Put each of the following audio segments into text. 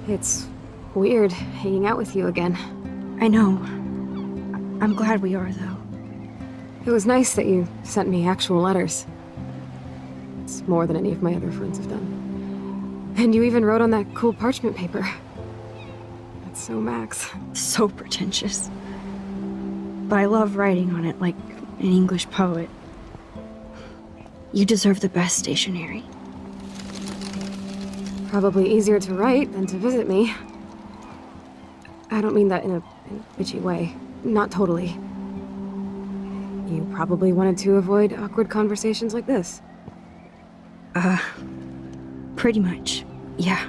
It's weird hanging out with you again. I know. I'm glad we are, though. It was nice that you sent me actual letters. It's more than any of my other friends have done. And you even wrote on that cool parchment paper. That's so Max. So pretentious. But I love writing on it like an English poet. You deserve the best stationery. Probably easier to write than to visit me. I don't mean that in a bitchy way. Not totally. You probably wanted to avoid awkward conversations like this. Pretty much, yeah.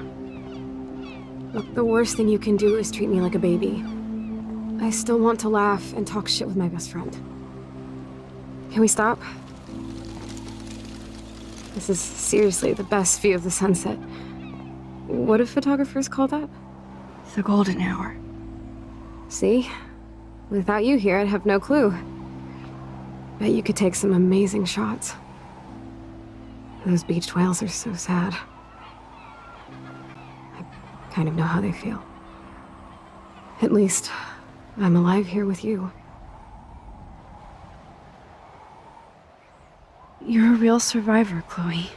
Look, the worst thing you can do is treat me like a baby. I still want to laugh and talk shit with my best friend. Can we stop? This is seriously the best view of the sunset. What do photographers call that? The golden hour. See? Without you here, I'd have no clue. Bet you could take some amazing shots. Those beached whales are so sad. I kind of know how they feel. At least, I'm alive here with you. You're a real survivor, Chloe.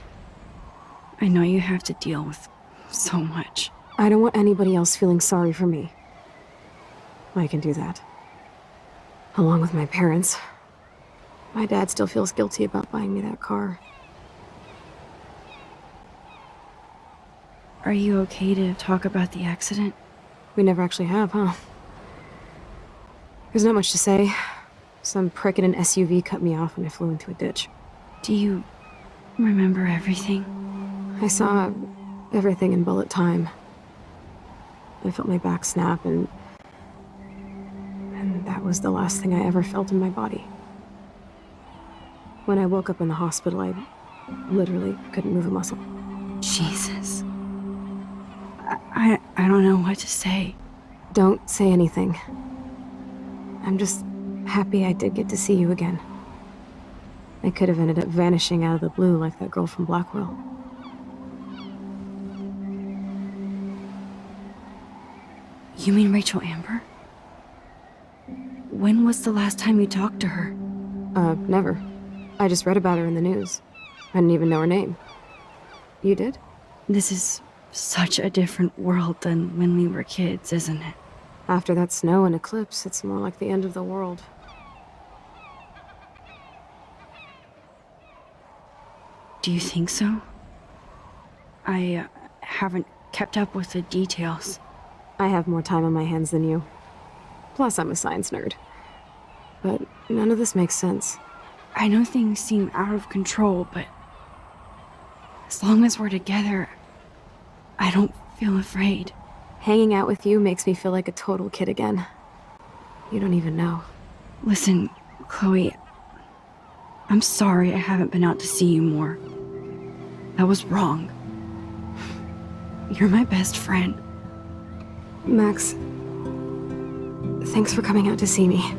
I know you have to deal with so much. I don't want anybody else feeling sorry for me. I can do that. Along with my parents. My dad still feels guilty about buying me that car. Are you okay to talk about the accident? We never actually have, huh? There's not much to say. Some prick in an SUV cut me off when I flew into a ditch. Do you remember everything? I saw everything in bullet time. I felt my back snap, and that was the last thing I ever felt in my body. When I woke up in the hospital, I literally couldn't move a muscle. Jesus. I don't know what to say. Don't say anything. I'm just happy I did get to see you again. I could have ended up vanishing out of the blue like that girl from Blackwell. You mean Rachel Amber? When was the last time you talked to her? Never. I just read about her in the news. I didn't even know her name. You did? This is such a different world than when we were kids, isn't it? After that snow and eclipse, it's more like the end of the world. Do you think so? I haven't kept up with the details. I have more time on my hands than you. Plus, I'm a science nerd. But none of this makes sense. I know things seem out of control, but as long as we're together, I don't feel afraid. Hanging out with you makes me feel like a total kid again. You don't even know. Listen, Chloe, I'm sorry I haven't been out to see you more. That was wrong. You're my best friend. Max, thanks for coming out to see me.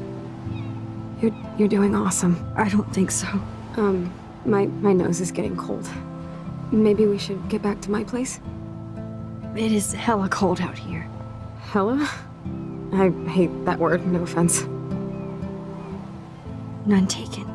You're doing awesome. I don't think so. My nose is getting cold. Maybe we should get back to my place? It is hella cold out here. Hella? I hate that word, no offense. None taken.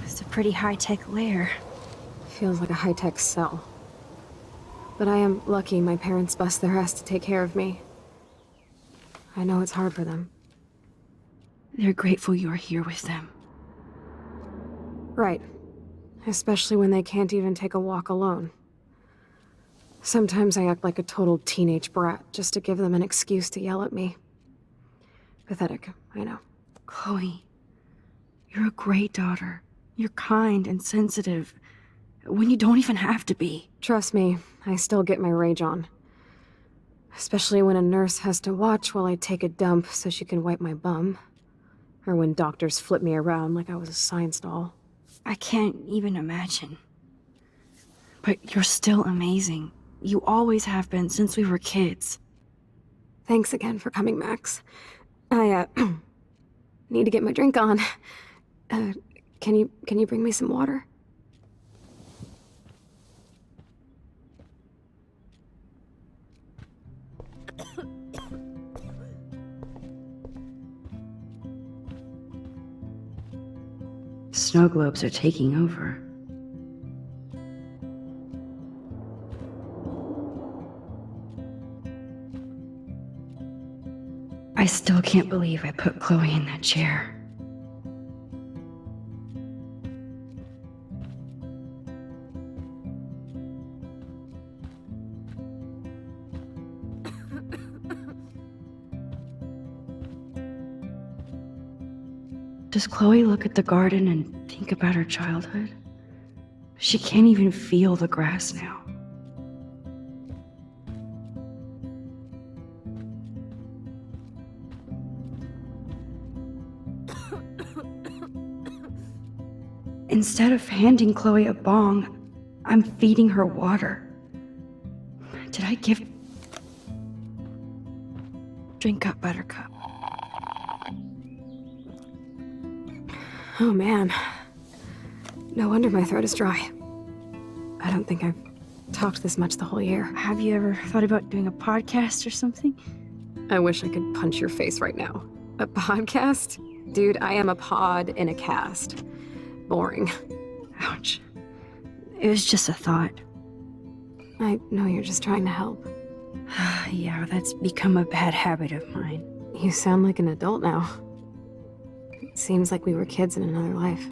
It's a pretty high-tech lair. Feels like a high-tech cell. But I am lucky my parents bust their ass to take care of me. I know it's hard for them. They're grateful you're here with them. Right. Especially when they can't even take a walk alone. Sometimes I act like a total teenage brat just to give them an excuse to yell at me. Pathetic, I know. Chloe, you're a great daughter. You're kind and sensitive when you don't even have to be. Trust me, I still get my rage on. Especially when a nurse has to watch while I take a dump so she can wipe my bum. Or when doctors flip me around like I was a science doll. I can't even imagine. But you're still amazing. You always have been since we were kids. Thanks again for coming, Max. I, need to get my drink on. Can you bring me some water? Snow globes are taking over. I still can't believe I put Chloe in that chair. Does Chloe look at the garden and think about her childhood? She can't even feel the grass now. Instead of handing Chloe a bong, I'm feeding her water. Did I give... Drink up, Buttercup. Oh man. No wonder my throat is dry. I don't think I've talked this much the whole year. Have you ever thought about doing a podcast or something? I wish I could punch your face right now. A podcast? Dude, I am a pod in a cast. Boring. Ouch. It was just a thought. I know you're just trying to help. Yeah, that's become a bad habit of mine. You sound like an adult now. It seems like we were kids in another life.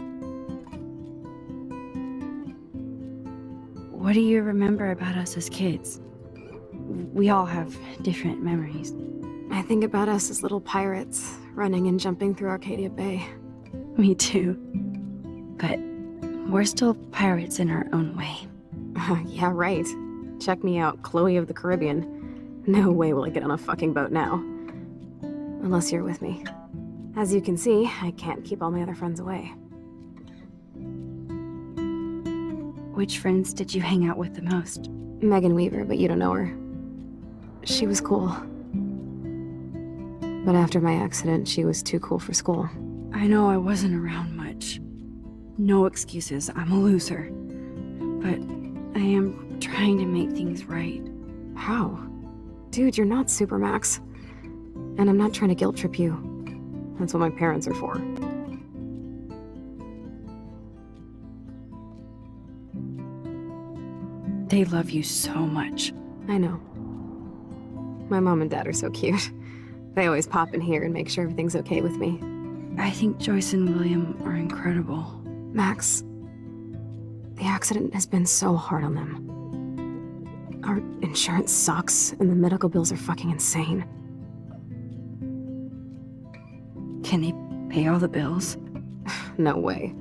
What do you remember about us as kids? We all have different memories. I think about us as little pirates, running and jumping through Arcadia Bay. Me too. But we're still pirates in our own way. Yeah, right. Check me out, Chloe of the Caribbean. No way will I get on a fucking boat now. Unless you're with me. As you can see, I can't keep all my other friends away. Which friends did you hang out with the most? Megan Weaver, but you don't know her. She was cool. But after my accident, she was too cool for school. I know I wasn't around much. No excuses, I'm a loser. But I am trying to make things right. How? Dude, you're not Supermax. And I'm not trying to guilt trip you. That's what my parents are for. They love you so much. I know. My mom and dad are so cute. They always pop in here and make sure everything's okay with me. I think Joyce and William are incredible. Max, the accident has been so hard on them. Our insurance sucks, and the medical bills are fucking insane. Can they pay all the bills? No way.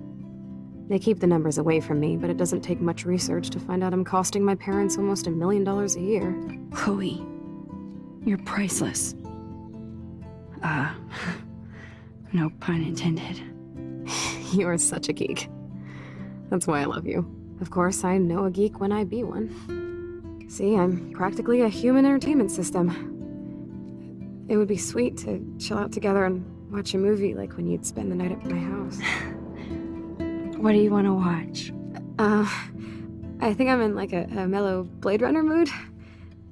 They keep the numbers away from me, but it doesn't take much research to find out I'm costing my parents almost $1 million a year. Chloe, you're priceless. No pun intended. You're such a geek. That's why I love you. Of course, I know a geek when I be one. See, I'm practically a human entertainment system. It would be sweet to chill out together and watch a movie like when you'd spend the night at my house. What do you want to watch? I think I'm in like a mellow Blade Runner mood.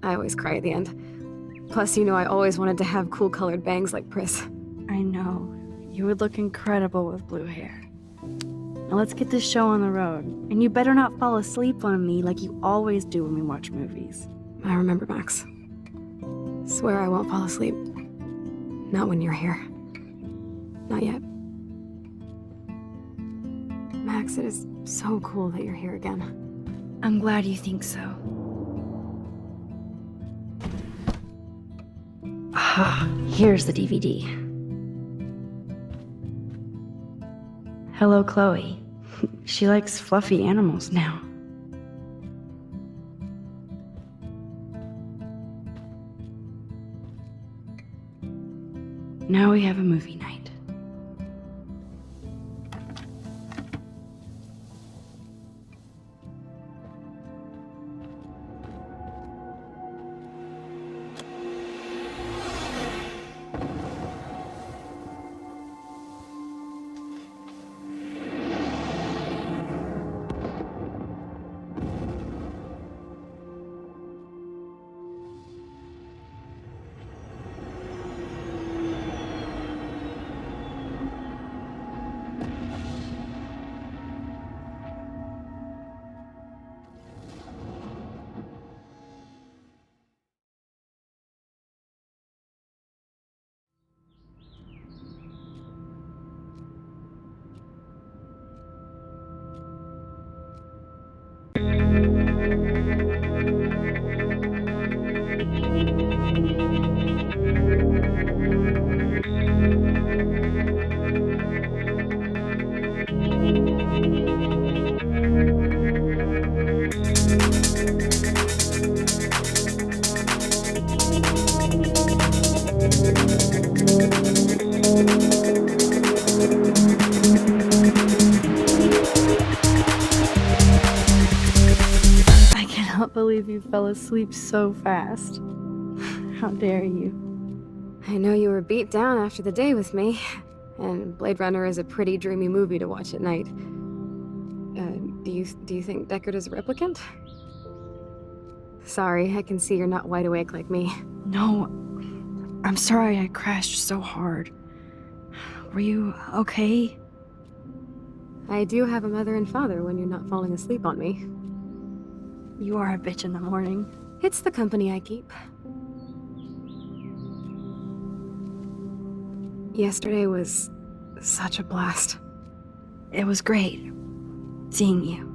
I always cry at the end. Plus, you know I always wanted to have cool colored bangs like Pris. I know. You would look incredible with blue hair. Now let's get this show on the road. And you better not fall asleep on me like you always do when we watch movies. I remember, Max. Swear I won't fall asleep. Not when you're here. Not yet. Max, it is so cool that you're here again. I'm glad you think so. Ah, here's the DVD. Hello, Chloe. She likes fluffy animals now. Now we have a movie night. I cannot believe you fell asleep so fast. How dare you? I know you were beat down after the day with me, and Blade Runner is a pretty dreamy movie to watch at night. Do you think Deckard is a replicant? Sorry, I can see you're not wide awake like me. No, I'm sorry I crashed so hard. Were you okay? I do have a mother and father when you're not falling asleep on me. You are a bitch in the morning. It's the company I keep. Yesterday was such a blast. It was great seeing you.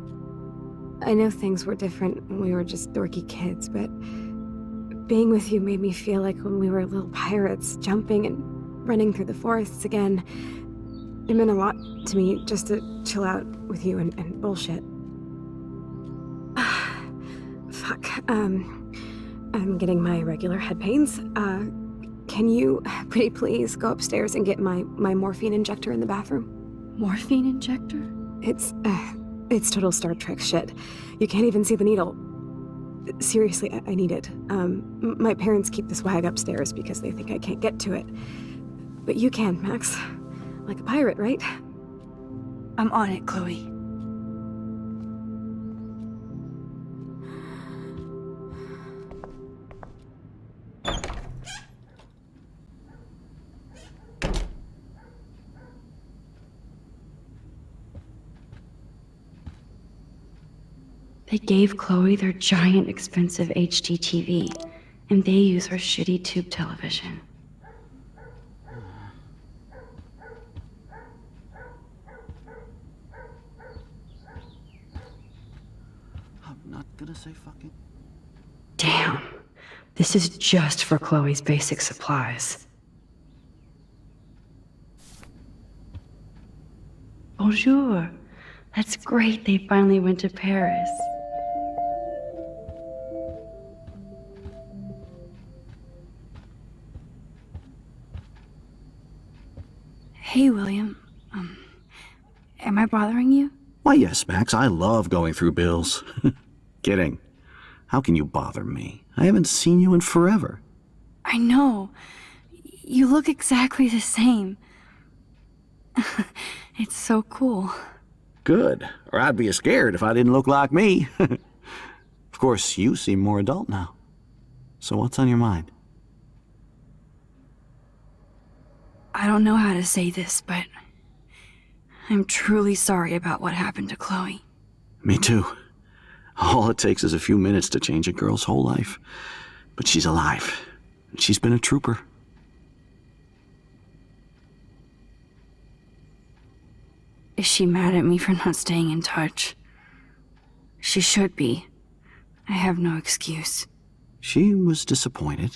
I know things were different when we were just dorky kids, but being with you made me feel like when we were little pirates, jumping and running through the forests again. It meant a lot to me just to chill out with you and bullshit. Fuck, I'm getting my regular head pains. Can you, pretty please, go upstairs and get my morphine injector in the bathroom? Morphine injector? It's total Star Trek shit. You can't even see the needle. Seriously, I need it. My parents keep the swag upstairs because they think I can't get to it. But you can, Max. Like a pirate, right? I'm on it, Chloe. They gave Chloe their giant, expensive HD TV, and they use her shitty tube television. I'm not gonna say fucking. Damn. This is just for Chloe's basic supplies. Bonjour. That's great they finally went to Paris. Hey, William. Am I bothering you? Why, yes, Max, I love going through bills. Kidding. How can you bother me? I haven't seen you in forever. I know. You look exactly the same. It's so cool. Good. Or I'd be scared if I didn't look like me. Of course, you seem more adult now. So what's on your mind? I don't know how to say this, but I'm truly sorry about what happened to Chloe. Me too. All it takes is a few minutes to change a girl's whole life. But she's alive. She's been a trooper. Is she mad at me for not staying in touch? She should be. I have no excuse. She was disappointed,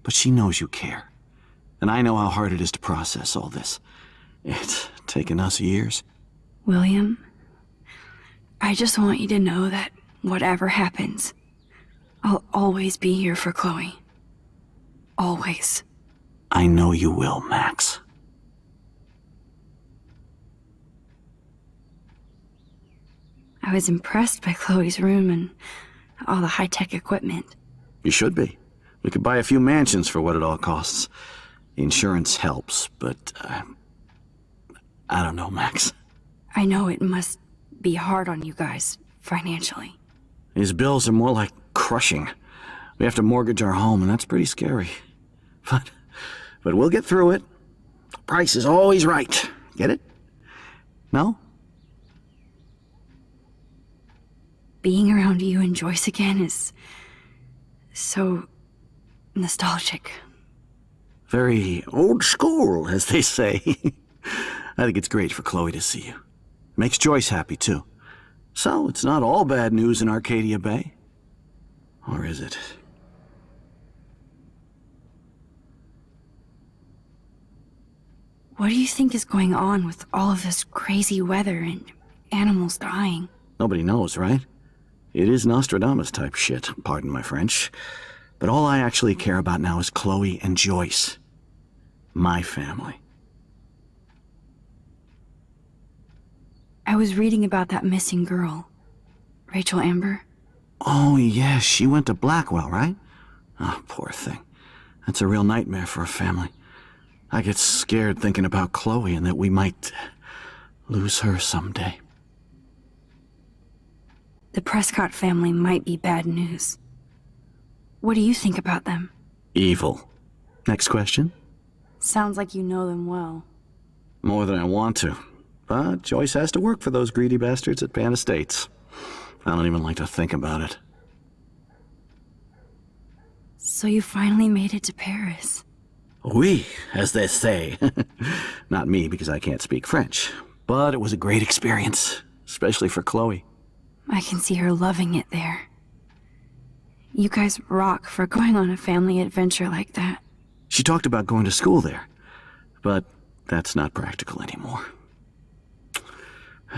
but she knows you care. And I know how hard it is to process all this. It's taken us years. William, I just want you to know that whatever happens, I'll always be here for Chloe. Always. I know you will, Max. I was impressed by Chloe's room and all the high-tech equipment. You should be. We could buy a few mansions for what it all costs. Insurance helps, but I don't know, Max. I know it must be hard on you guys, financially. These bills are more like crushing. We have to mortgage our home, and that's pretty scary. But we'll get through it. The price is always right. Get it? No? Being around you and Joyce again is so nostalgic. Very old school, as they say. I think it's great for Chloe to see you. Makes Joyce happy, too. So, it's not all bad news in Arcadia Bay. Or is it? What do you think is going on with all of this crazy weather and animals dying? Nobody knows, right? It is Nostradamus-type shit, pardon my French. But all I actually care about now is Chloe and Joyce. My family. I was reading about that missing girl, Rachel Amber. Oh, yeah, she went to Blackwell, right? Oh, poor thing. That's a real nightmare for a family. I get scared thinking about Chloe and that we might lose her someday. The Prescott family might be bad news. What do you think about them? Evil. Next question? Sounds like you know them well. More than I want to. But Joyce has to work for those greedy bastards at Pan Estates. I don't even like to think about it. So you finally made it to Paris. Oui, as they say. Not me, because I can't speak French. But it was a great experience, especially for Chloe. I can see her loving it there. You guys rock for going on a family adventure like that. She talked about going to school there, but that's not practical anymore.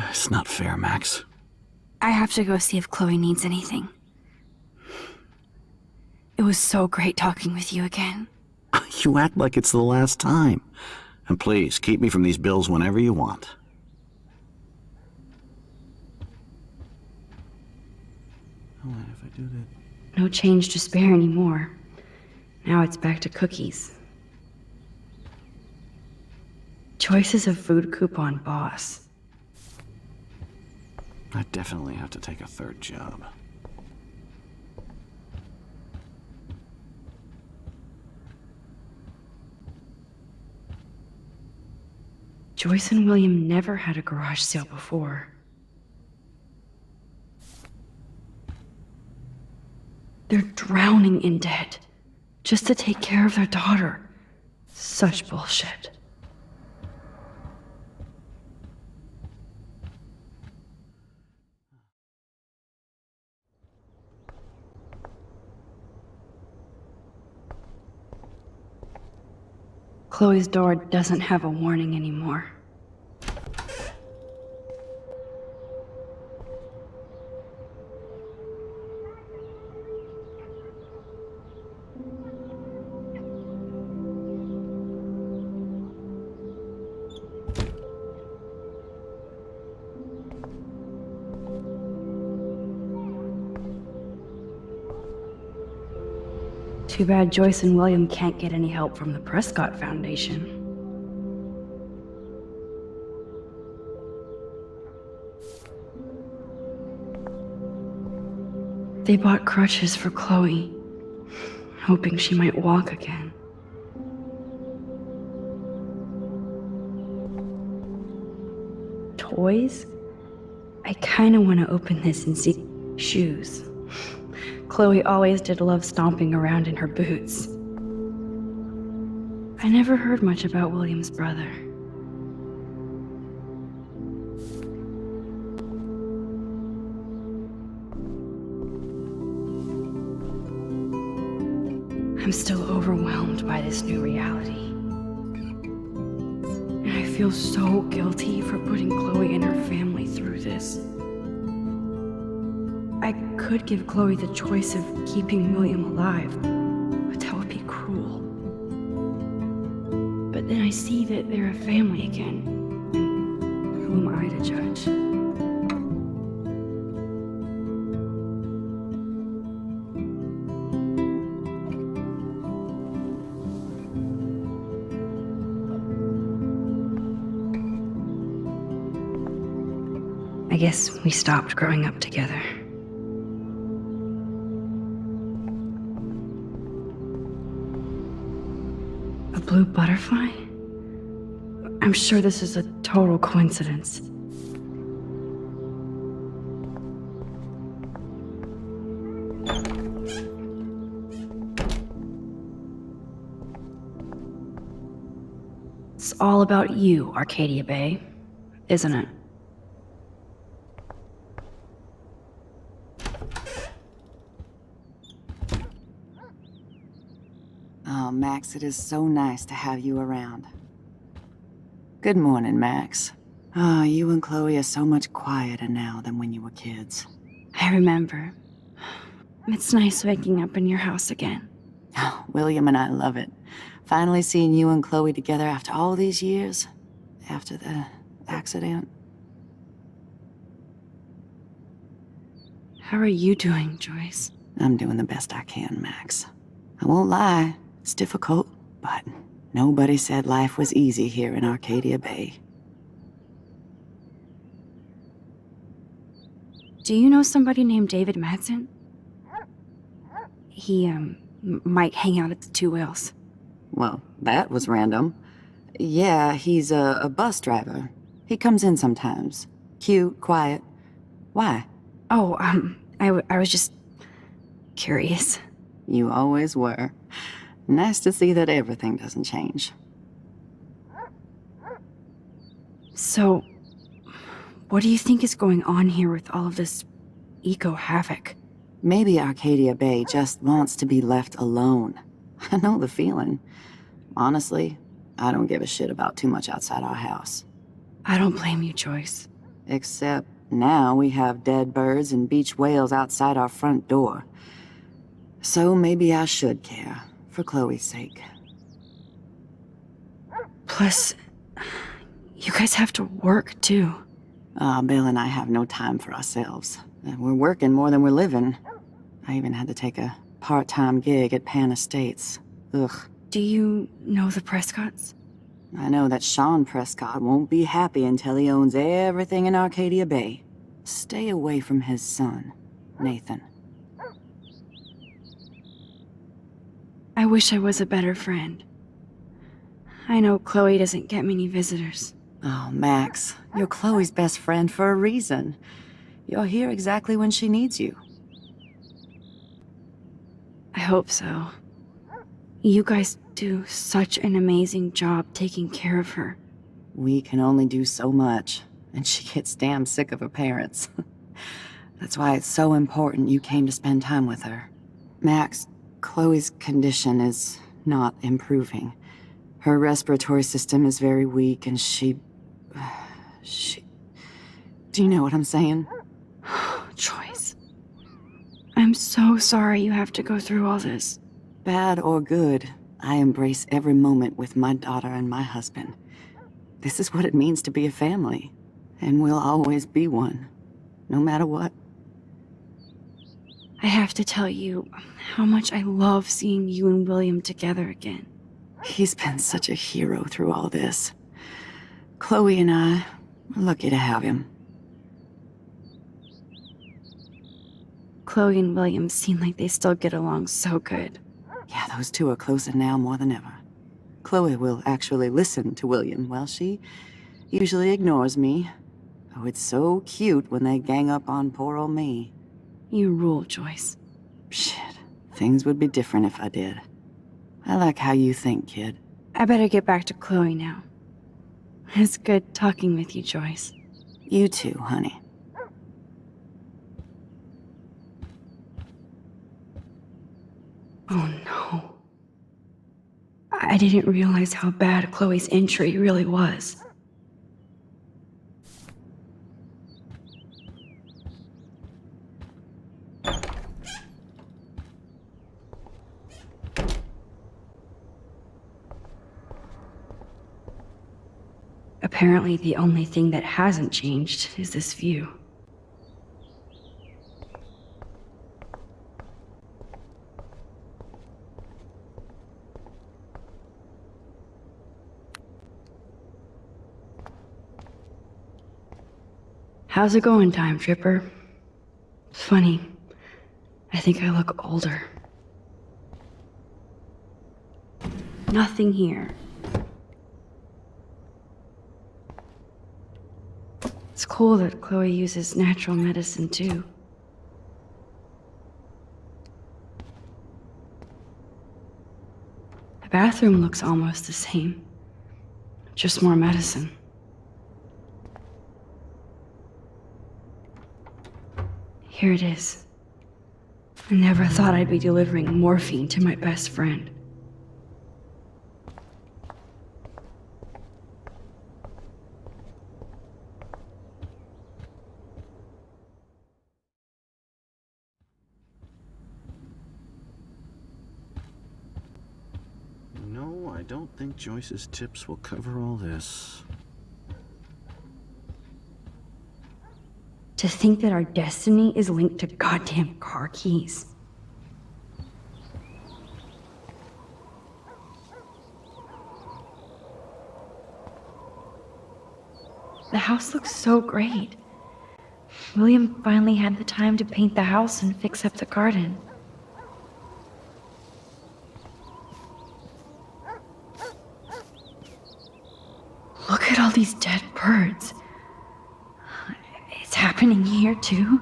It's not fair, Max. I have to go see if Chloe needs anything. It was so great talking with you again. You act like it's the last time. And please, keep me from these bills whenever you want. Oh, and if I do that... No change to spare anymore. Now it's back to cookies. Choice is a food coupon boss. I definitely have to take a third job. Joyce and William never had a garage sale before. They're drowning in debt just to take care of their daughter. Such bullshit. Chloe's door doesn't have a warning anymore. Too bad Joyce and William can't get any help from the Prescott Foundation. They bought crutches for Chloe, hoping she might walk again. Toys? I kinda wanna open this and see shoes. Chloe always did love stomping around in her boots. I never heard much about William's brother. I'm still overwhelmed by this new reality. And I feel so guilty for putting Chloe and her family through this. I could give Chloe the choice of keeping William alive, but that would be cruel. But then I see that they're a family again. And who am I to judge? I guess we stopped growing up together. A blue butterfly? I'm sure this is a total coincidence. It's all about you, Arcadia Bay, isn't it? Oh, Max, it is so nice to have you around. Good morning, Max. Oh, you and Chloe are so much quieter now than when you were kids. I remember. It's nice waking up in your house again. Oh, William and I love it. Finally seeing you and Chloe together after all these years. After the accident. How are you doing, Joyce? I'm doing the best I can, Max. I won't lie, it's difficult, but nobody said life was easy here in Arcadia Bay. Do you know somebody named David Madsen? He, might hang out at the Two Whales. Well, that was random. Yeah, he's a bus driver. He comes in sometimes. Cute, quiet. Why? Oh, I was just curious. You always were. Nice to see that everything doesn't change. So, what do you think is going on here with all of this eco-havoc? Maybe Arcadia Bay just wants to be left alone. I know the feeling. Honestly, I don't give a shit about too much outside our house. I don't blame you, Joyce. Except now we have dead birds and beach whales outside our front door. So maybe I should care, for Chloe's sake. Plus, you guys have to work, too. Bill and I have no time for ourselves. We're working more than we're living. I even had to take a part-time gig at Pan Estates. Ugh. Do you know the Prescotts? I know that Sean Prescott won't be happy until he owns everything in Arcadia Bay. Stay away from his son, Nathan. I wish I was a better friend. I know Chloe doesn't get many visitors. Oh, Max, you're Chloe's best friend for a reason. You're here exactly when she needs you. I hope so. You guys do such an amazing job taking care of her. We can only do so much, and she gets damn sick of her parents. That's why it's so important you came to spend time with her. Max, Chloe's condition is not improving. Her respiratory system is very weak, and she... Do you know what I'm saying? Joyce. I'm so sorry you have to go through all this. Bad or good, I embrace every moment with my daughter and my husband. This is what it means to be a family, and we'll always be one, no matter what. I have to tell you how much I love seeing you and William together again. He's been such a hero through all this. Chloe and I are lucky to have him. Chloe and William seem like they still get along so good. Yeah, those two are closer now more than ever. Chloe will actually listen to William, while she usually ignores me. Oh, it's so cute when they gang up on poor old me. You rule, Joyce. Shit, things would be different if I did. I like how you think, kid. I better get back to Chloe now. It's good talking with you, Joyce. You too, honey. Oh no. I didn't realize how bad Chloe's injury really was. Apparently, the only thing that hasn't changed is this view. How's it going, Time Tripper? Funny, I think I look older. Nothing here. It's cool that Chloe uses natural medicine too. The bathroom looks almost the same, just more medicine. Here it is. I never thought I'd be delivering morphine to my best friend. No, I don't think Joyce's tips will cover all this. To think that our destiny is linked to goddamn car keys. The house looks so great. William finally had the time to paint the house and fix up the garden. Look at all these dead birds. It's happening here too.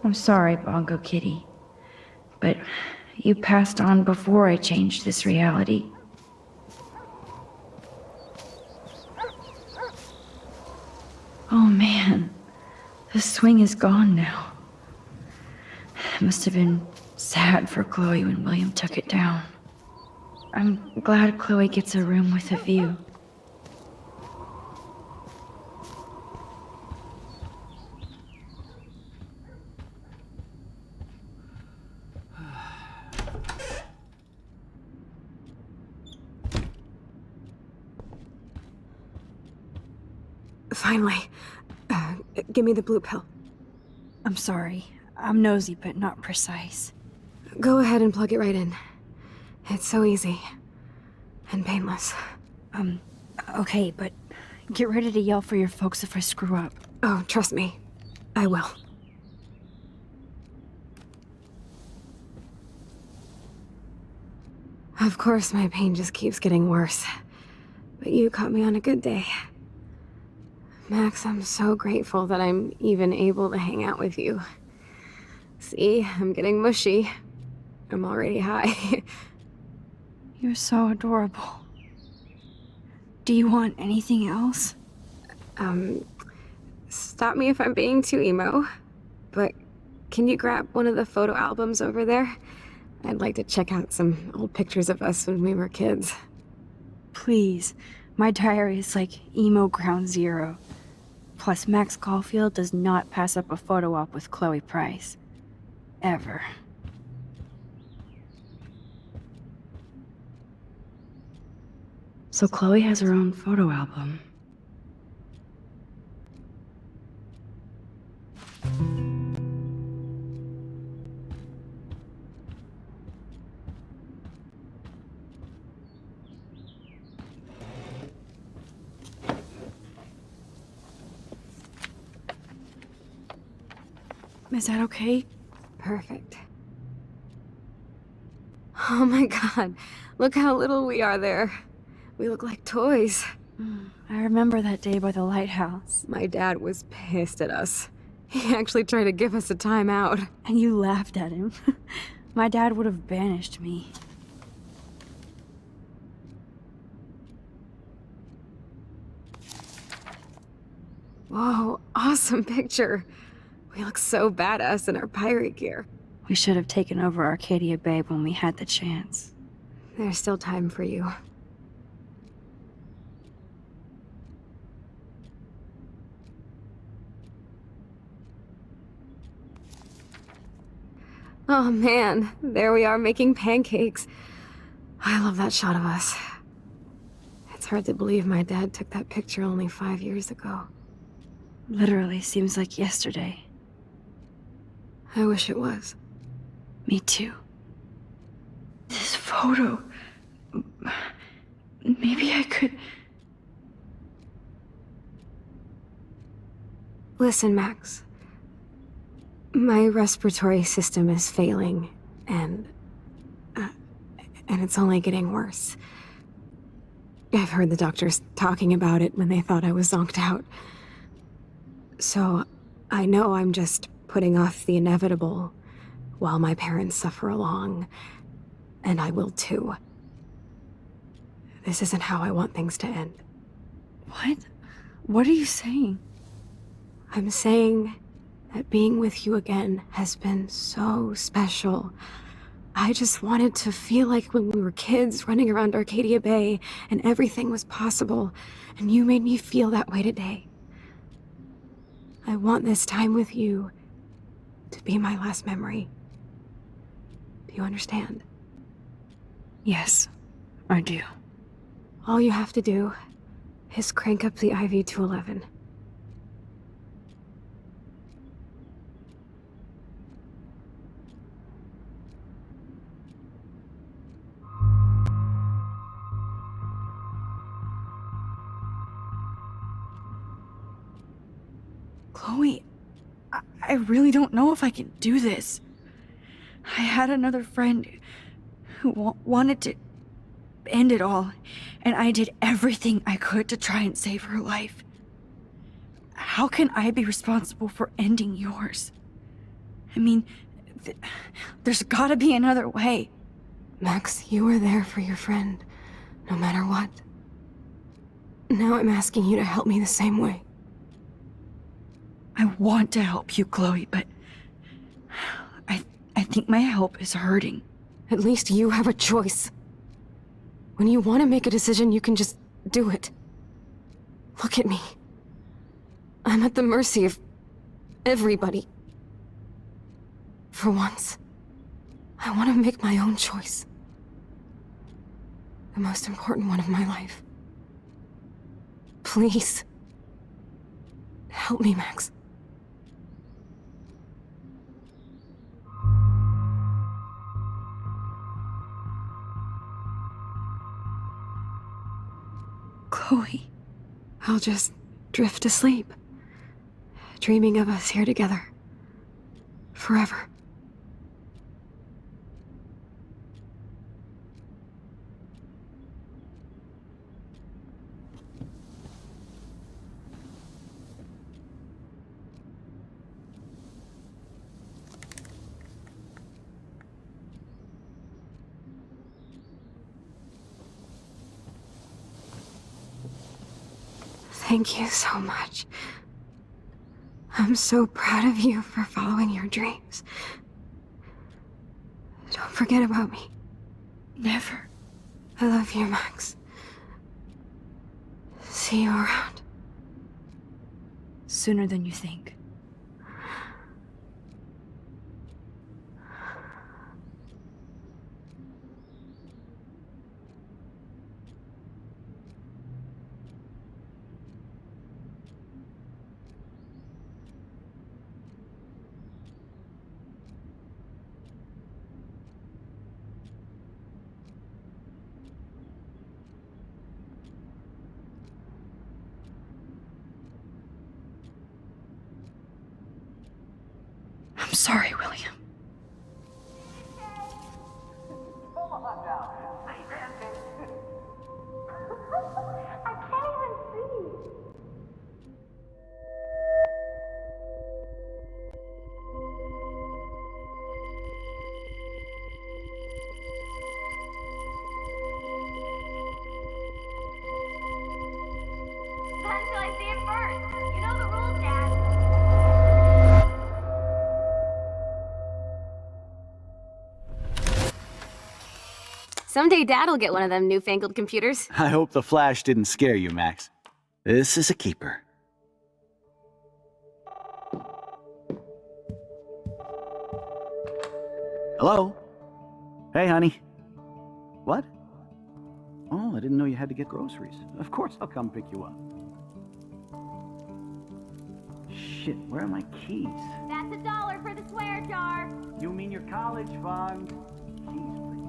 I'm sorry, Bongo Kitty, but you passed on before I changed this reality. Oh man, the swing is gone now. It must have been sad for Chloe when William took it down. I'm glad Chloe gets a room with a view. Finally. Give me the blue pill. I'm sorry. I'm nosy, but not precise. Go ahead and plug it right in. It's so easy. And painless. Okay, but get ready to yell for your folks if I screw up. Oh, trust me. I will. Of course, my pain just keeps getting worse. But you caught me on a good day. Max, I'm so grateful that I'm even able to hang out with you. See, I'm getting mushy. I'm already high. You're so adorable. Do you want anything else? Stop me if I'm being too emo, but can you grab one of the photo albums over there? I'd like to check out some old pictures of us when we were kids. Please. My diary is like emo ground zero. Plus, Max Caulfield does not pass up a photo op with Chloe Price. Ever. So Chloe has her own photo album. Is that okay? Perfect. Oh my god, look how little we are there. We look like toys. I remember that day by the lighthouse. My dad was pissed at us. He actually tried to give us a timeout. And you laughed at him. My dad would have banished me. Whoa, awesome picture. We look so badass in our pirate gear. We should have taken over Arcadia Bay when we had the chance. There's still time for you. Oh man, there we are making pancakes. I love that shot of us. It's hard to believe my dad took that picture only 5 years ago. Literally seems like yesterday. I wish it was. Me too. This photo... Maybe I could... Listen, Max. My respiratory system is failing, and it's only getting worse. I've heard the doctors talking about it when they thought I was zonked out. So, I know I'm just putting off the inevitable while my parents suffer along, and I will too. This isn't how I want things to end. What? What are you saying? I'm saying that being with you again has been so special. I just wanted to feel like when we were kids running around Arcadia Bay and everything was possible, and you made me feel that way today. I want this time with you to be my last memory. Do you understand? Yes, I do. All you have to do is crank up the IV to 11. Chloe, I really don't know if I can do this. I had another friend who wanted to end it all, and I did everything I could to try and save her life. How can I be responsible for ending yours? I mean, there's gotta be another way. Max, you were there for your friend, no matter what. Now I'm asking you to help me the same way. I want to help you, Chloe, but I think my help is hurting. At least you have a choice. When you want to make a decision, you can just do it. Look at me. I'm at the mercy of everybody. For once, I want to make my own choice. The most important one of my life. Please. Help me, Max. Chloe. I'll just drift to sleep, dreaming of us here together. Forever. Thank you so much. I'm so proud of you for following your dreams. Don't forget about me. Never. I love you, Max. See you around. Sooner than you think. I'm sorry, William. Not until I see it first. You know the rules, Dad. Someday Dad'll get one of them newfangled computers. I hope the flash didn't scare you, Max. This is a keeper. Hello? Hey, honey. What? Oh, I didn't know you had to get groceries. Of course I'll come pick you up. Shit, where are my keys? That's $1 for the swear jar. You mean your college fund? Keys, please.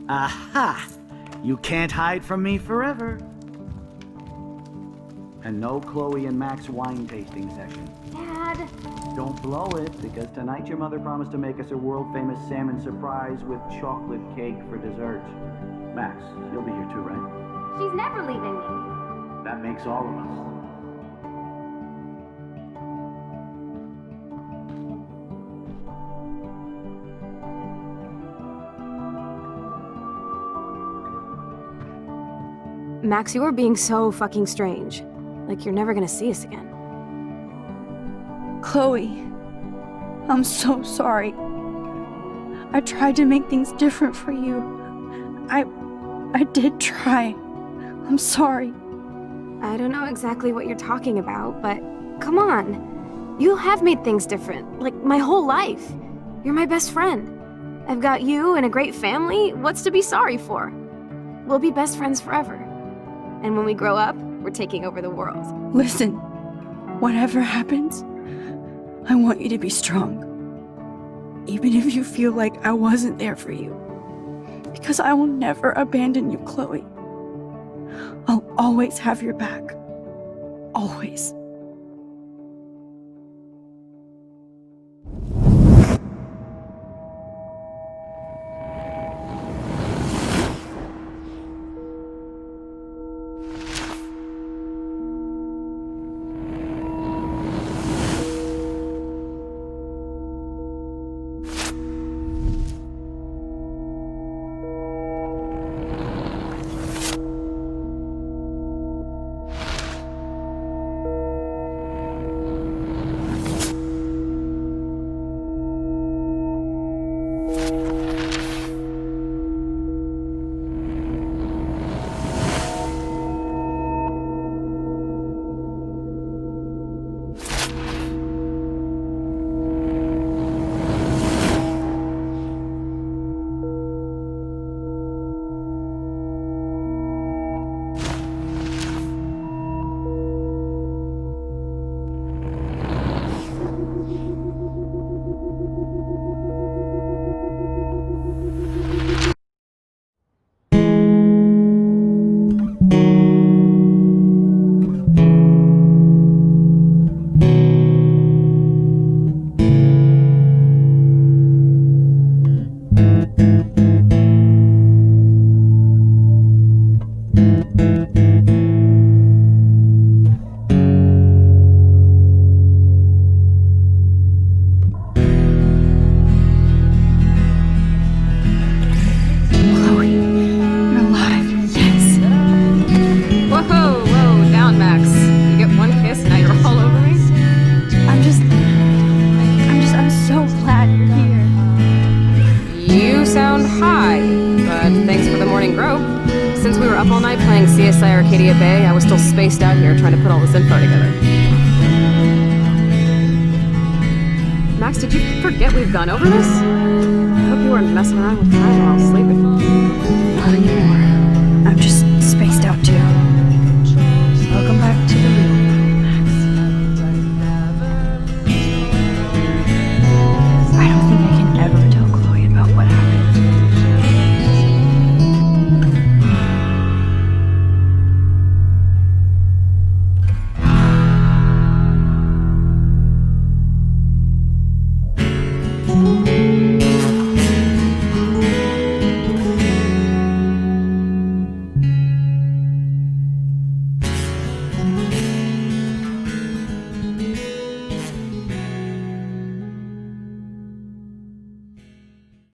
Aha! You can't hide from me forever. And no Chloe and Max wine tasting session. Dad. Don't blow it, because tonight your mother promised to make us a world-famous salmon surprise with chocolate cake for dessert. Max, you'll be here too, right? She's never leaving me. That makes all of us. Max, you are being so fucking strange. Like you're never gonna see us again. Chloe, I'm so sorry. I tried to make things different for you. I did try. I'm sorry. I don't know exactly what you're talking about, but come on. You have made things different, like my whole life. You're my best friend. I've got you and a great family. What's to be sorry for? We'll be best friends forever. And when we grow up, we're taking over the world. Listen, whatever happens, I want you to be strong. Even if you feel like I wasn't there for you. Because I will never abandon you, Chloe. I'll always have your back. Always. Since we were up all night playing CSI Arcadia Bay, I was still spaced out here trying to put all this info together. Max, did you forget we've gone over this? I hope you weren't messing around with time while sleeping.